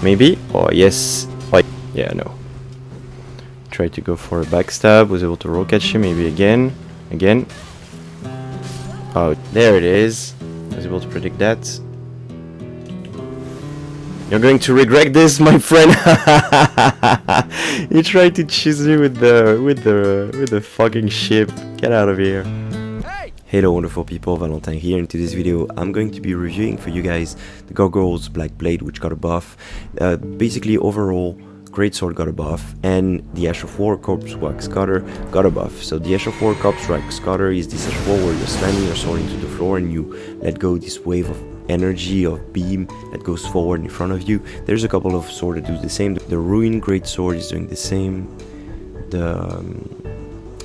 Maybe? Oh, yes. Oh, yeah, no. Tried to go for a backstab, was able to roll catch him, maybe again. Again. Oh, there it is. I was able to predict that. You're going to regret this, my friend. You tried to cheese me with the fucking ship. Get out of here. Hello wonderful people, Valentin here. In today's video I'm going to be reviewing for you guys the Gargoyle's BlackBlade, which got a buff. Basically overall Greatsword got a buff, and the Ash of War Corpse Wax Cutter got a buff. So the Ash of War Corpse Wax Cutter is this Ash of War where you're slamming your sword into the floor and you let go this wave of energy of beam that goes forward in front of you. There's a couple of swords that do the same. The Ruin Greatsword is doing the same.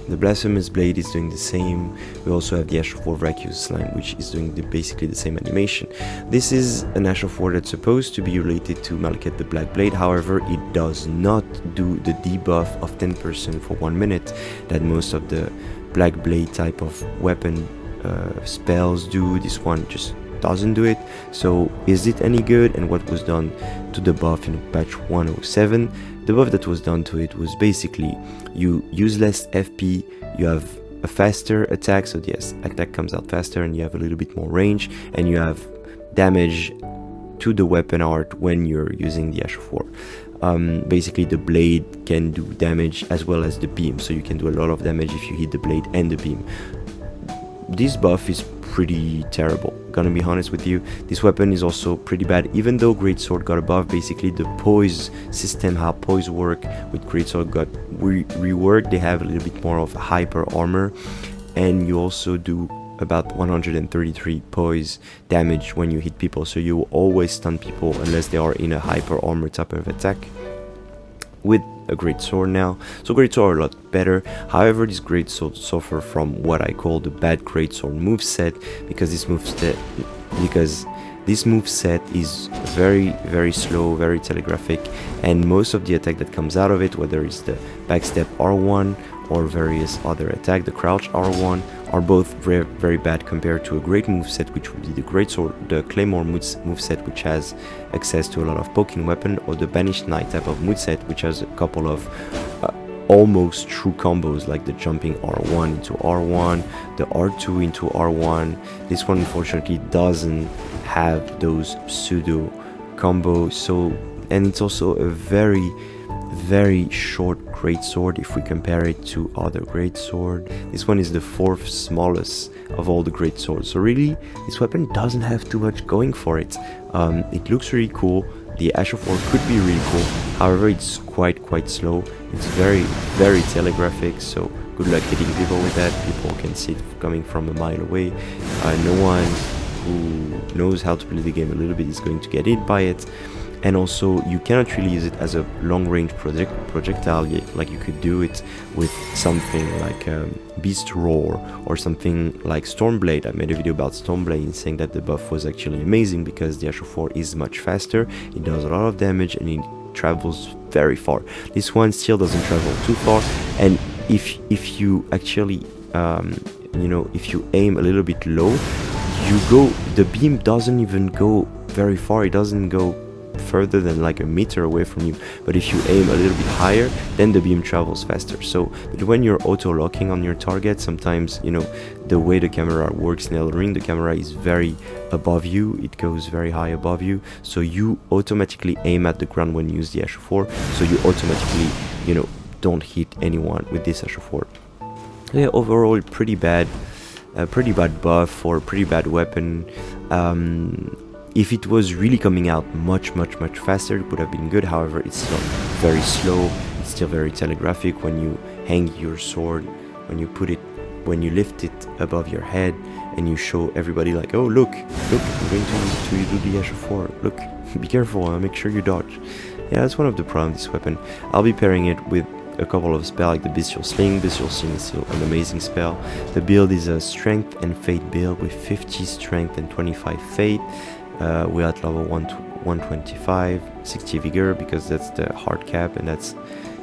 The Blasphemous Blade is doing the same. We also have the Ash of War Vacuous Slime, which is doing basically the same animation. This is an Ash of War that's supposed to be related to Malekith the BlackBlade. However, it does not do the debuff of 10% for 1 minute that most of the BlackBlade type of weapon spells do. This one just doesn't do it. So is it any good? And what was done to the buff in patch 107? The buff that was done to it was basically you use less FP, you have a faster attack, so yes, attack comes out faster and you have a little bit more range, and you have damage to the weapon art when you're using the Ash of War. Basically the blade can do damage as well as the beam, so you can do a lot of damage if you hit the blade and the beam. This buff is pretty terrible, gonna be honest with you. This weapon is also pretty bad, even though Greatsword got a buff. Basically the poise system, how poise work with Greatsword got reworked. They have a little bit more of hyper armor, and you also do about 133 poise damage when you hit people, so you will always stun people unless they are in a hyper armor type of attack with a Greatsword now. So Greatsword are a lot better. However, this Greatsword suffer from what I call the bad Greatsword moveset, because this moveset is very slow, very telegraphic, and most of the attack that comes out of it, whether it's the backstep R1 or various other attack, the crouch R1, are both very bad compared to a great moveset, which would be the Greatsword, the Claymore moveset, which has access to a lot of poking weapon, or the Banished Knight type of moveset, which has a couple of almost true combos, like the jumping R1 into R1, the R2 into R1. This one unfortunately doesn't have those pseudo combos, so, and it's also a very short Greatsword if we compare it to other Greatsword. This one is the 4th smallest of all the Greatswords, so really this weapon doesn't have too much going for it. It looks really cool. The Ash of War could be really cool, however it's quite slow. It's very telegraphic, so good luck hitting people with that. People can see it coming from a mile away. No one who knows how to play the game a little bit is going to get hit by it. And also you cannot really use it as a long-range projectile like you could do it with something like Beast Roar or something like Stormblade. I made a video about Stormblade saying that the buff was actually amazing because the Ash of War is much faster, it does a lot of damage, and it travels very far. This one still doesn't travel too far, and if you actually if you aim a little bit low, the beam doesn't even go very far. It doesn't go further than like a meter away from you, but if you aim a little bit higher, then the beam travels faster. So when you're auto-locking on your target, sometimes, the way the camera works in Elden Ring, the camera is very above you, it goes very high above you, so you automatically aim at the ground when you use the Ash of War, so you automatically, don't hit anyone with this Ash of War. Yeah, overall pretty bad buff for a pretty bad weapon. If it was really coming out much faster, it would have been good. However, it's still very slow, it's still very telegraphic. When you hang your sword, when you lift it above your head and you show everybody like, oh look, I'm going to do the Ash of War, look, be careful, make sure you dodge. Yeah, that's one of the problems with this weapon. I'll be pairing it with a couple of spells like the Bestial Sling. Bestial Sling is still an amazing spell. The build is a Strength and Fate build with 50 Strength and 25 Fate. We're at level 125, 60 Vigor, because that's the hard cap, and that's,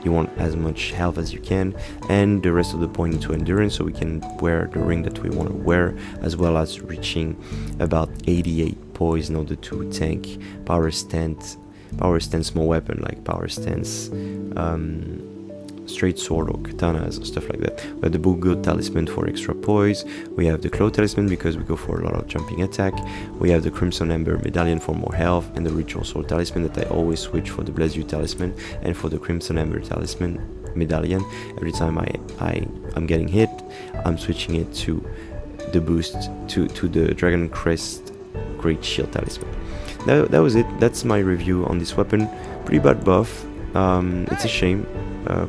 you want as much health as you can, and the rest of the point into Endurance, so we can wear the ring that we want to wear, as well as reaching about 88 poise in order to tank Power Stance power stance small weapon like power stance, straight sword or katanas or stuff like that. We have the Book Talisman for extra poise. We have the Claw Talisman because we go for a lot of jumping attack. We have the Crimson Ember Medallion for more health, and the Ritual Sword Talisman that I always switch for the Bless You Talisman and for the Crimson Ember Talisman Medallion. Every time I'm getting hit, I'm switching it to the boost to the Dragon Crest Great Shield Talisman. That was it. That's my review on this weapon. Pretty bad buff. It's a shame.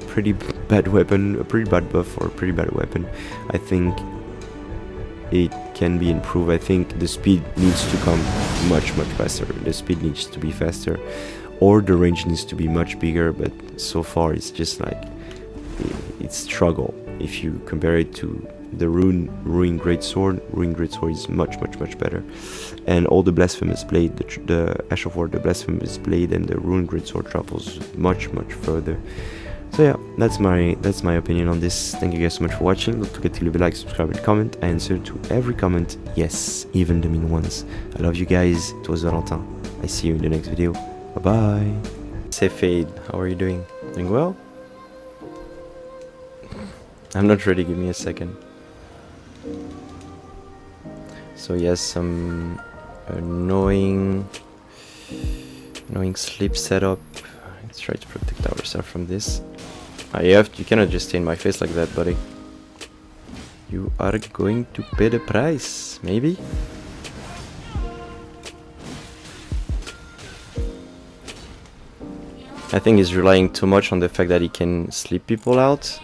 Pretty bad weapon, a pretty bad buff for a pretty bad weapon. I think it can be improved. I think the speed needs to come much faster. The speed needs to be faster, or the range needs to be much bigger, but so far it's just like it's struggle. If you compare it to the Ruin Greatsword, Ruin Greatsword is much better, and all the Blasphemous Blade, the Ash of War, the Blasphemous Blade, and the Ruin Greatsword travels much further. So yeah, that's my opinion on this. Thank you guys so much for watching. Don't forget to leave a like, subscribe, and comment. I answer to every comment, yes, even the mean ones. I love you guys. It was Valentin. I see you in the next video. Bye bye. Say Fade, how are you doing? Doing well? I'm not ready, give me a second. So yes, some annoying sleep setup. Let's try to protect ourselves from this. You cannot just stay in my face like that, buddy. You are going to pay the price, maybe? I think he's relying too much on the fact that he can sleep people out.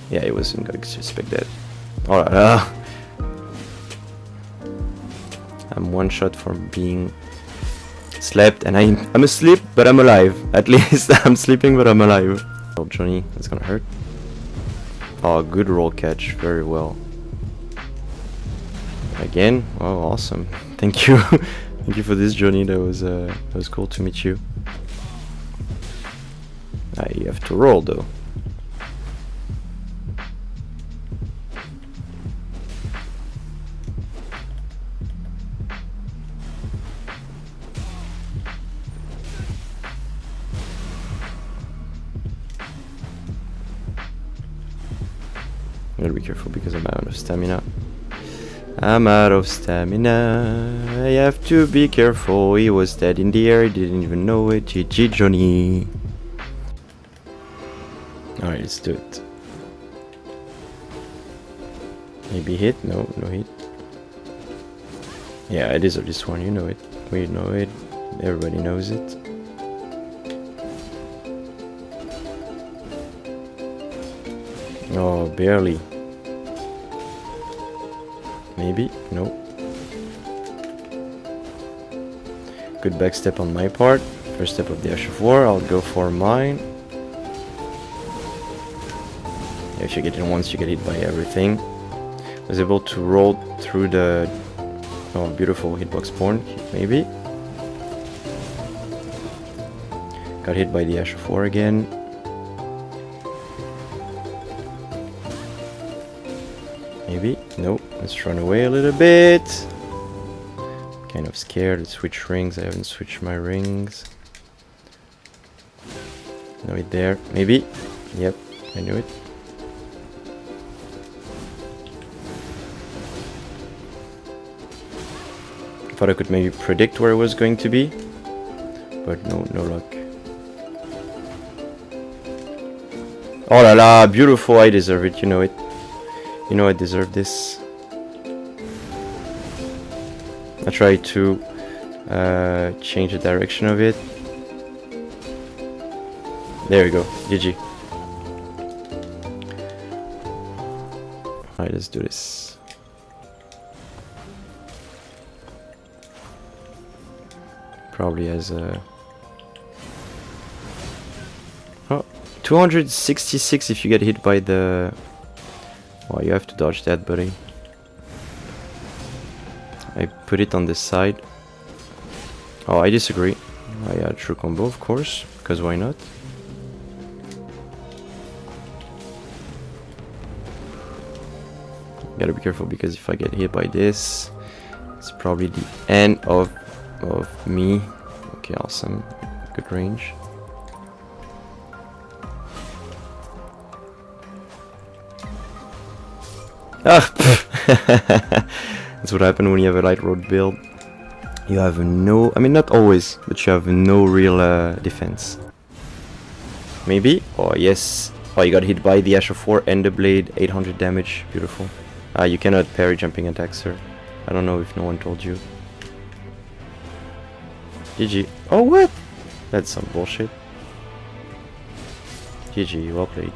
Yeah, he wasn't going to expect that. Alright, I'm one shot from being slept, and I'm asleep, but I'm alive. At least I'm sleeping, but I'm alive. Oh, Johnny, that's gonna hurt. Oh, good roll catch, very well. Again, oh, awesome. Thank you, thank you for this, Johnny. That was cool to meet you. You have to roll though. Gotta be careful because I'm out of stamina. I'm out of stamina. I have to be careful. He was dead in the air. He didn't even know it. GG, Johnny. Alright, let's do it. Maybe hit? No, no hit. Yeah, I deserve this one. You know it. We know it. Everybody knows it. Oh, barely. Maybe? No. Good backstep on my part. First step of the Ash of War. I'll go for mine. Yeah, if you get it once, you get hit by everything. Was able to roll through the... Oh, beautiful hitbox porn. Maybe. Got hit by the Ash of War again. Maybe. Nope. Let's run away a little bit. Kind of scared. Let's switch rings. I haven't switched my rings. No hit there. Maybe. Yep. I knew it. Thought I could maybe predict where it was going to be, but no luck. Oh la la! Beautiful. I deserve it. You know it. You know I deserve this. I try to change the direction of it. There we go. GG. Alright, let's do this. Probably as a... Oh, 266 if you get hit by the... Well, you have to dodge that, buddy. I put it on the side. Oh, I disagree. I had true combo, of course, because why not? Gotta be careful because if I get hit by this, it's probably the end of of me. Okay, awesome. Good range. Ah! That's what happened when you have a light road build. You have no... I mean, not always, but you have no real defense. Maybe? Oh, yes. Oh, you got hit by the Ash of 4 and the blade. 800 damage. Beautiful. You cannot parry jumping attacks, sir. I don't know if no one told you. GG. Oh, what? That's some bullshit. GG, well played.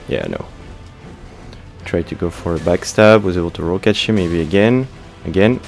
Yeah, no. Tried to go for a backstab, was able to roll catch him maybe again. Again.